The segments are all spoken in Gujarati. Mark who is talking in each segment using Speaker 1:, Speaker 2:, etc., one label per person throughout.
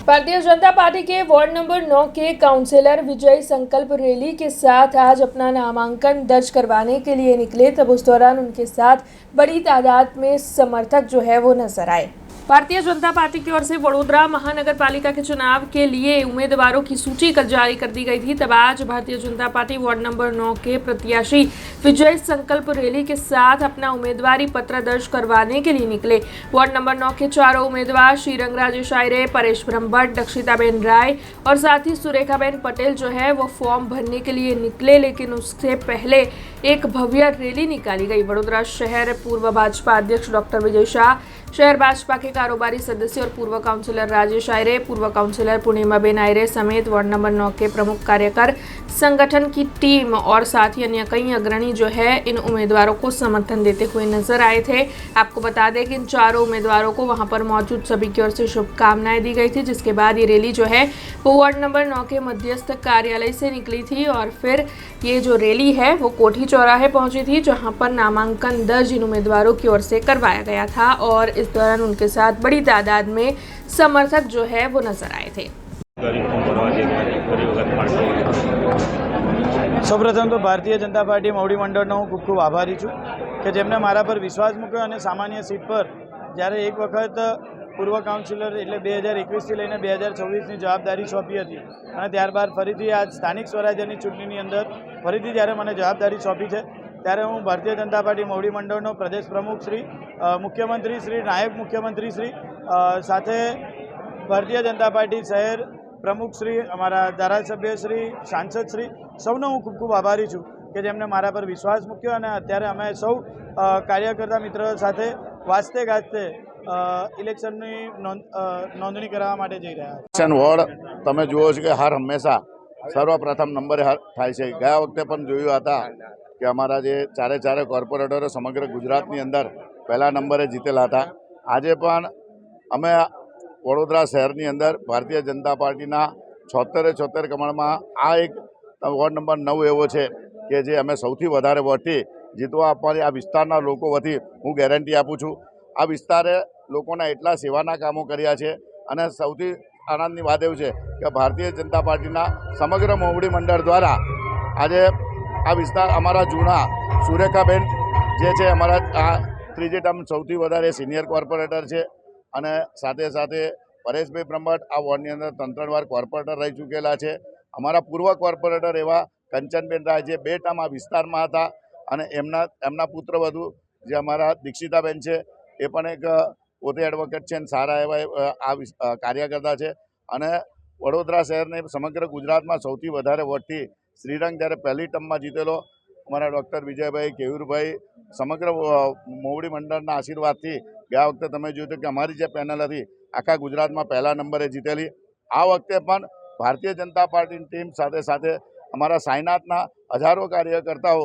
Speaker 1: भारतीय जनता पार्टी के वार्ड नंबर 9 के काउंसलर विजय संकल्प रैली के साथ आज अपना नामांकन दर्ज करवाने के लिए निकले, तब उस दौरान उनके साथ बड़ी तादाद में समर्थक जो है वो नजर आए। भारतीय जनता पार्टी की ओर से वडोदरा महानगर पालिका के चुनाव के लिए उम्मीदवारों की सूची कल जारी कर दी गई थी। तब आज Bharatiya Janata party ward number 9 के प्रत्याशी विजय संकल्प रैली के साथ अपना उम्मीदवारी पत्र दर्ज करवाने के लिए निकले। वार्ड नंबर 9 के चारों उम्मीदवार श्रीरंग राजेश आयरे, परेश ब्रह्मभट्ट, दक्षिताबेन राय और साथ ही सुरेखाबेन पटेल जो है वो फॉर्म भरने के लिए निकले, लेकिन उससे पहले एक भव्य रैली निकाली गई। वडोदरा शहर पूर्व भाजपा अध्यक्ष डॉक्टर विजय शाह, शहर भाजपा के कारोबारी सदस्य और पूर्व काउंसलर राजेश आयरे, पूर्व काउंसलर पूर्णिमाबेन आयरे समेत वार्ड नंबर 9 के प्रमुख कार्यकर संगठन की टीम और साथ ही अन्य कई अग्रणी जो है इन उम्मीदवारों को समर्थन देते हुए नजर आए थे। आपको बता दें कि इन चारों उम्मीदवारों को वहां पर मौजूद सभी की ओर से शुभकामनाएं दी गई थी, जिसके बाद ये रैली जो है वो वार्ड नंबर 9 के मध्यस्थ कार्यालय से निकली थी और फिर ये जो रैली है वो कोठी चौराहे पहुंची थी, जहां पर नामांकन दर्ज इन उम्मीदवारों की ओर से करवाया गया था और इस दौरान उनके साथ बड़ी तादाद में समर्थक जो है वो नजर आए थे।
Speaker 2: સૌપ્રથમ તો ભારતીય જનતા પાર્ટી મવડી મંડળનો હું ખૂબ ખૂબ આભારી છું કે જેમણે મારા પર વિશ્વાસ મૂક્યો અને સામાન્ય સીટ પર જ્યારે એક વખત પૂર્વ કાઉન્સિલર એટલે 2021થી લઈને 2024ની જવાબદારી સોંપી હતી અને ત્યારબાદ ફરીથી આ સ્થાનિક સ્વરાજ્યની ચૂંટણીની અંદર ફરીથી જ્યારે મને જવાબદારી સોંપી છે ત્યારે હું ભારતીય જનતા પાર્ટી મવડી મંડળનો પ્રદેશ પ્રમુખ શ્રી, મુખ્યમંત્રી શ્રી, નાયબ મુખ્યમંત્રી શ્રી સાથે ભારતીય જનતા પાર્ટી શહેર પ્રમુખ શ્રી, અમારા ધારાસભ્ય શ્રી, સાંસદ શ્રી સૌનો હું ખૂબ ખૂબ આભારી છું કે જેમણે મારા પર વિશ્વાસ મૂક્યો અને અત્યારે અમે સૌ કાર્યકર્તા મિત્રો સાથે વાસ્તે ગાજતે ઇલેક્શનની નોંધણી કરવા માટે જઈ રહ્યા છે।
Speaker 3: ઇલેક્શન વોર્ડ તમે જુઓ છો કે હર હંમેશા સર્વપ્રથમ નંબરે થાય છે। ગયા વખતે પણ જોયું હતા કે અમારા જે ચારે કોર્પોરેટરો સમગ્ર ગુજરાતની અંદર પહેલા નંબરે જીતેલા હતા। આજે પણ અમે વડોદરા શહેરની અંદર ભારતીય જનતા પાર્ટીના 76 કમળમાં આ એક વોર્ડ નંબર 9 એવો છે કે જે અમે સૌથી વધારે વોટથી જીતવા આપવાની આ વિસ્તારના લોકો વતી હું ગેરંટી આપું છું। આ વિસ્તારે લોકોના એટલા સેવાના કામો કર્યા છે અને સૌથી આનંદની વાત એવું છે કે ભારતીય જનતા પાર્ટીના સમગ્ર મોવડી મંડળ દ્વારા આજે આ વિસ્તાર અમારા જૂના સુરેખાબેન જે છે અમારા આ ત્રીજી ટર્મ સૌથી વધારે સિનિયર કોર્પોરેટર છે અને સાથે સાથે પરેશભાઈ બ્રહ્મભટ્ટ આ વોર્ડની અંદર 3 વાર કોર્પોરેટર રહી ચૂકેલા છે। અમારા પૂર્વ કોર્પોરેટર એવા કંચનબેન રાય જે 2 ટર્મ આ વિસ્તારમાં હતા અને એમના પુત્રવધુ જે અમારા દીક્ષિતાબેન છે એ પણ એક પોતે એડવોકેટ છે અને સારા એવા આ કાર્યકર્તા છે અને વડોદરા શહેરને સમગ્ર ગુજરાતમાં સૌથી વધારે વોટથી શ્રીરંગ જ્યારે પહેલી ટર્મમાં જીતેલો અમારા ડૉક્ટર વિજયભાઈ, કેયુરભાઈ સમગ્ર મોવડી મંડળના આશીર્વાદથી ગયા વખતે તમે જોયું કે અમારી જે પેનલ હતી આખા ગુજરાતમાં પહેલા નંબરે જીતેલી। આ વખતે પણ ભારતીય જનતા પાર્ટીની ટીમ સાથે સાથે અમારા સાયનાથના હજારો કાર્યકર્તાઓ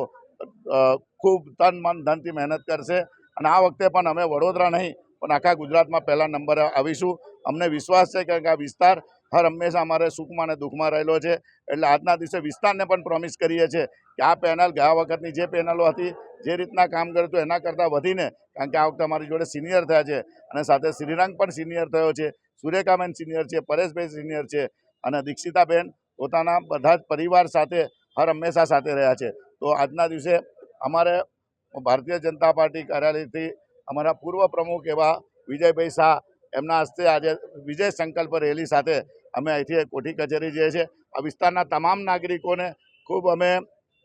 Speaker 3: ખૂબ તન મન ધનથી મહેનત કરશે અને આ વખતે પણ અમે વડોદરા નહીં પણ આખા ગુજરાતમાં પહેલા નંબરે આવીશું। અમને વિશ્વાસ છે કે આ વિસ્તાર હર હંમેશા અમારે સુખમાં અને દુઃખમાં રહેલો છે, એટલે આજના દિવસે વિસ્તારને પણ પ્રોમિસ કરીએ છીએ કે આ પેનલ ગયા વખતની જે પેનલો હતી જે રીતના કામ કર્યું હતું એના કરતાં વધીને, કારણ કે આ વખતે અમારી જોડે સિનિયર થયા છે અને સાથે શ્રીરંગ પણ સિનિયર થયો છે, સુરેખાબેન સિનિયર છે, પરેશભાઈ સિનિયર છે અને દીક્ષિતાબેન પોતાના બધા જ પરિવાર સાથે હર હંમેશા સાથે રહ્યા છે। તો આજના દિવસે અમારે ભારતીય જનતા પાર્ટી કાર્યાલયથી અમારા પૂર્વ પ્રમુખ એવા વિજયભાઈ શાહ એમના હસ્તે આજે વિજય સંકલ્પ રેલી સાથે અમે અહીંથી કોઠી કચેરી જઈએ છીએ। આ વિસ્તારના તમામ નાગરિકોને ખૂબ અમે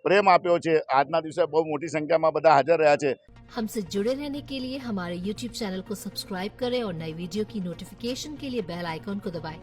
Speaker 3: प्रेम आप्यो छे। आजना दिवसे बहुत मोटी संख्या में बधा हाजर रहा छे।
Speaker 4: हमसे जुड़े रहने के लिए हमारे YouTube चैनल को सब्सक्राइब करें और नई वीडियो की नोटिफिकेशन के लिए बेल आइकॉन को दबाएं।